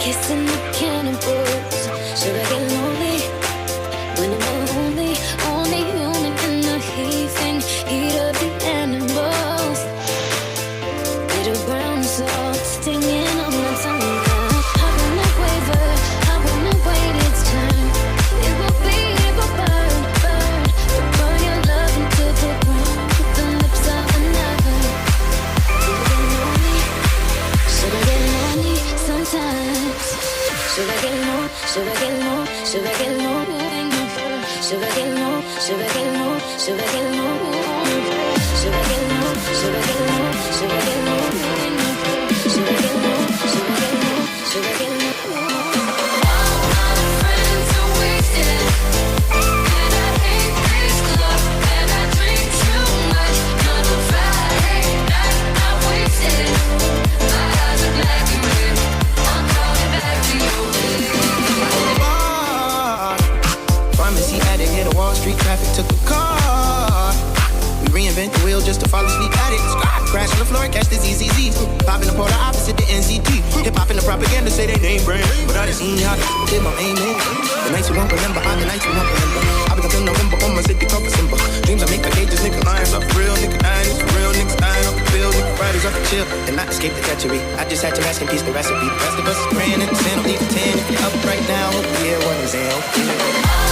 kissing the cannibals. Should I get lonely when I'm only human in the heat of the animals? Little brown salt stinging on my tongue. I wanna waver, I wanna wait its turn. It will burn, burn your love into the ground with the lips of another. Should I get lonely sometimes? Should I get low? Should I get low? Should I get low? Should I get low? Should I get low? Should I get low? Should I get low? Should I get low? Should I get low? Should I get low? Should I get low? Should I get low? All my friends are wasted, and I hate this club, and I drink too much. On a Friday night, I'm wasted. My eyes are black and red. I'm calling back to you. Pharmacy addict, hit a Wall Street traffic, took a car. We reinvent the wheel just to fall asleep at it. Crash on the floor, catch this easy. Pop in the polar opposite the NCT. Hip hop and the propaganda say they name brand, but I done seen how to hit my aim in. The nights you won't remember, all the nights you won't remember. I've been up in November on my city cover symbol. Dreams I make like cages, nigga lines off the real, nigga dying, it's for real, niggas dying off the field, nigga Fridays off the chill, and not escape the treachery. I just had to ask in peace the recipe. The rest of us is praying in the sin, don't leave the 10. If you're up right now, hope you hear what I'm saying.